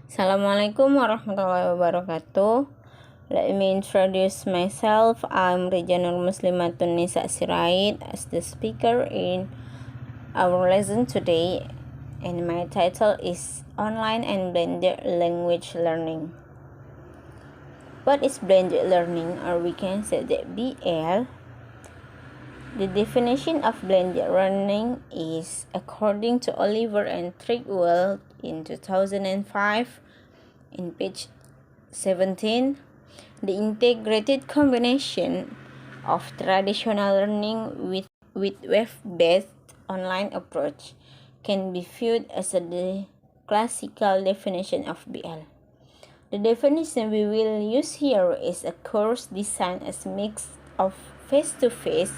Assalamualaikum warahmatullahi wabarakatuh. Let me introduce myself. I'm Riza Muslimatun Nisa'Sirait as the speaker in our lesson today, and my title is Online and Blended Language Learning. What is blended learning, or we can say that BL? The definition of blended learning is, according to Oliver and Trigwell in 2005, in page 17, the integrated combination of traditional learning with web-based online approach can be viewed as the classical definition of BL. The definition we will use here is a course designed as a mix of face-to-face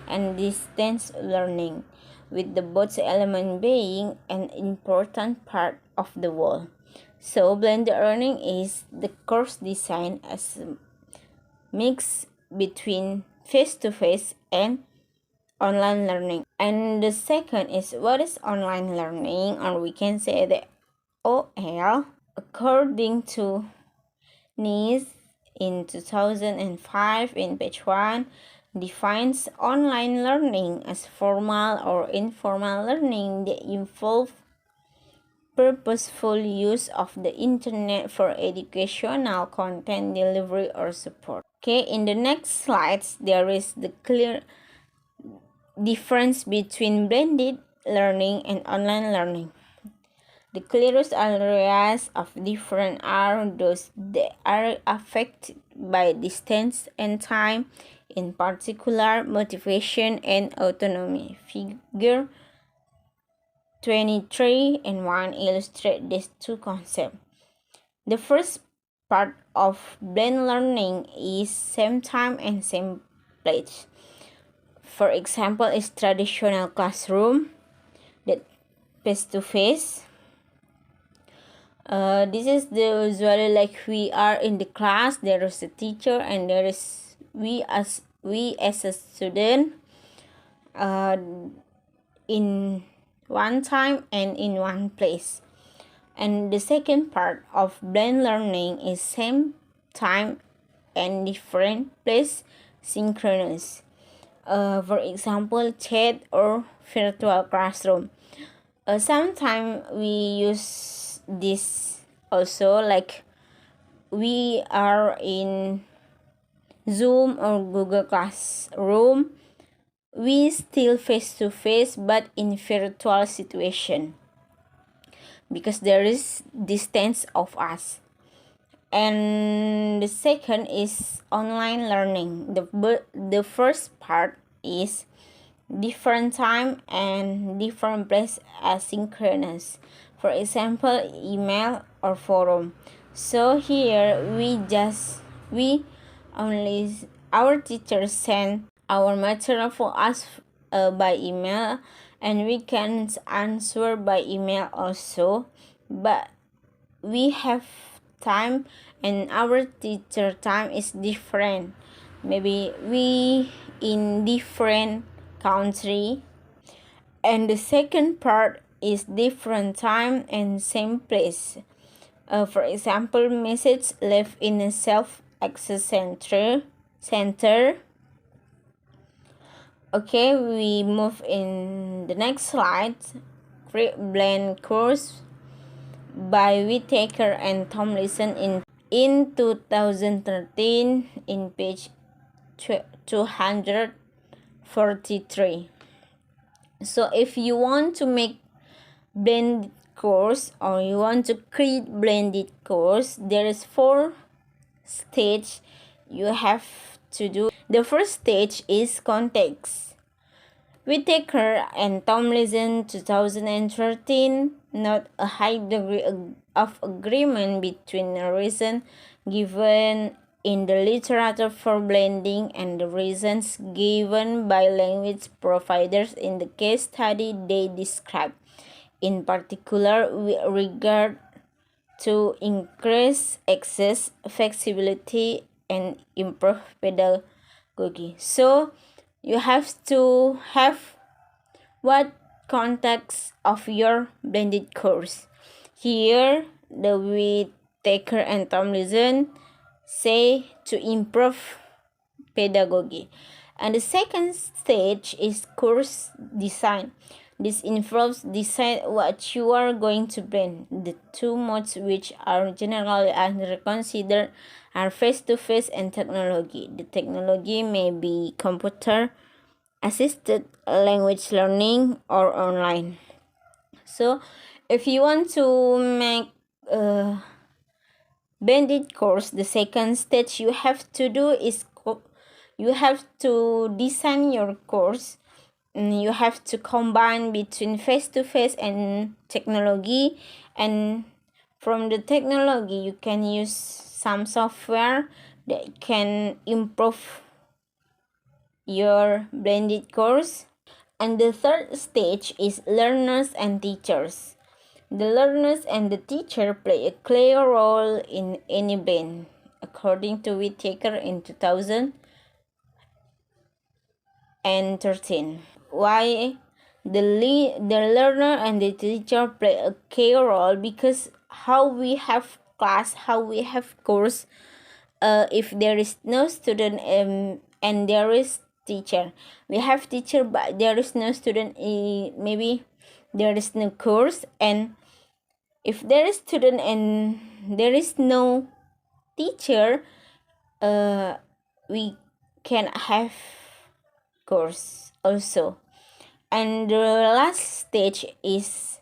and distance learning, with the both element being an important part of the whole. So, blended learning is the course design as a mix between face-to-face and online learning. And the second is, what is online learning, or we can say the OL. According to Nisa'Sirait in 2005 in page 1, defines online learning as formal or informal learning that involve purposeful use of the internet for educational content delivery or support. Okay, in the next slides, there is the clear difference between blended learning and online learning. The clearest areas of difference are those that are affected by distance and time, in particular motivation and autonomy. Figure 23 and 1 illustrate these two concepts. The first part of blended learning is same time and same place. For example, is traditional classroom that face-to-face. This is the usually like we are in the class, there is a teacher and there is we as a student in one time and in one place. And the second part of blended learning is same time and different place, synchronous. For example, chat or virtual classroom. Sometimes we use this also, like we are in Zoom or Google Classroom. We still face-to-face but in virtual situation because there is distance of us. And the second is online learning. The first part is different time and different place, asynchronous. For example, email or forum. So here our teachers send our material for us by email, and we can answer by email also, but we have time and our teacher time is different. Maybe we in different country. And the second part is different time and same place. For example, message left in a self-access center. Okay, we move in the next slide. Create blend course by Whitaker and Tomlinson in 2013 in page 243. So if you want to make blended course or you want to create blended course, there is 4 stages you have to do. The first stage is context. Whitaker and Tomlinson 2013 note a high degree of agreement between the reason given in the literature for blending and the reasons given by language providers in the case study they describe, in particular with regard to increase access, flexibility, and improve pedagogy. So you have to have what context of your blended course. Here the Whittaker and Tomlinson say to improve pedagogy. And the second stage is course design. This involves decide what you are going to bring. The two modes which are generally under considered are face-to-face and technology. The technology may be computer assisted language learning or online. So if you want to make a blended course, the second stage you have to do is you have to design your course. You have to combine between face-to-face and technology, and from the technology you can use some software that can improve your blended course. And the third stage is learners and teachers. The learners and the teacher play a clear role in any blend, according to Whittaker in 2013. Why the learner and the teacher play a key role? Because how we have class, how we have course, if there is no student and there is teacher, we have teacher but there is no student, maybe there is no course. And if there is student and there is no teacher, we can have course also. And the last stage is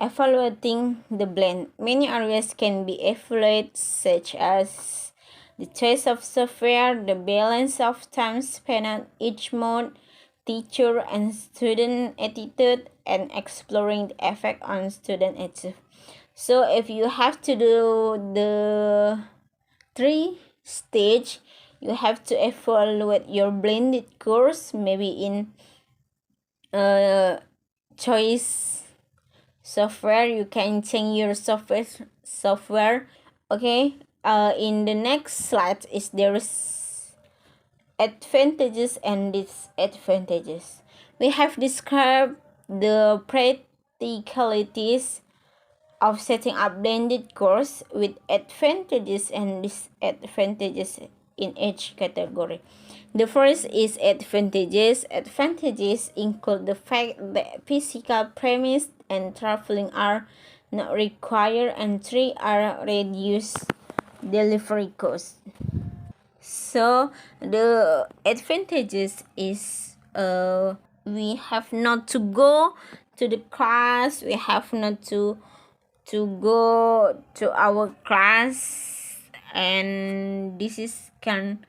evaluating the blend. Many areas can be evaluated, such as the choice of software, the balance of time spent on each mode, teacher and student attitude, and exploring the effect on student attitude. So if you have to do the 3 stage, you have to evaluate your blended course, maybe in choice software. You can change your software. Okay, in the next slide is there is advantages and disadvantages. We have described the practicalities of setting up blended course with advantages and disadvantages in each category. The first is advantages. Advantages include the fact that physical premise and traveling are not required, and 3 are reduced delivery costs. So the advantages is we have not to go to the class, we have not to go to our class, and this is can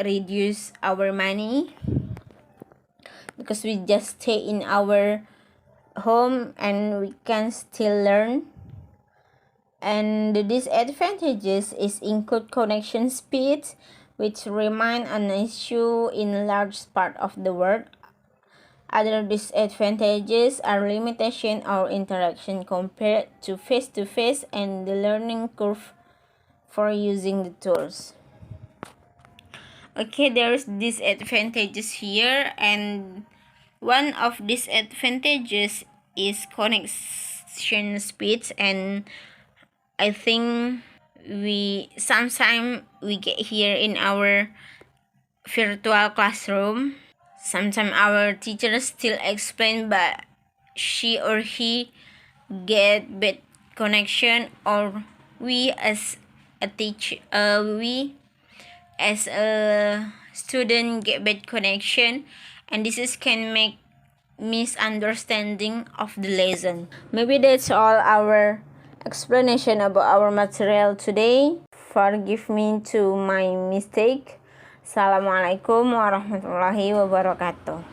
reduce our money because we just stay in our home and we can still learn. And the disadvantages is include connection speed, which remain an issue in large part of the world. Other disadvantages are limitation or interaction compared to face-to-face and the learning curve for using the tools. Okay, there's disadvantages here, and one of disadvantages is connection speeds, and I think we sometimes we get here in our virtual classroom. Sometimes our teacher still explain, but she or he get bad connection, or we as a teacher, we as a student get bad connection, and this is can make misunderstanding of the lesson. Maybe that's all our explanation about our material today. Forgive me to my mistake. Assalamualaikum warahmatullahi wabarakatuh.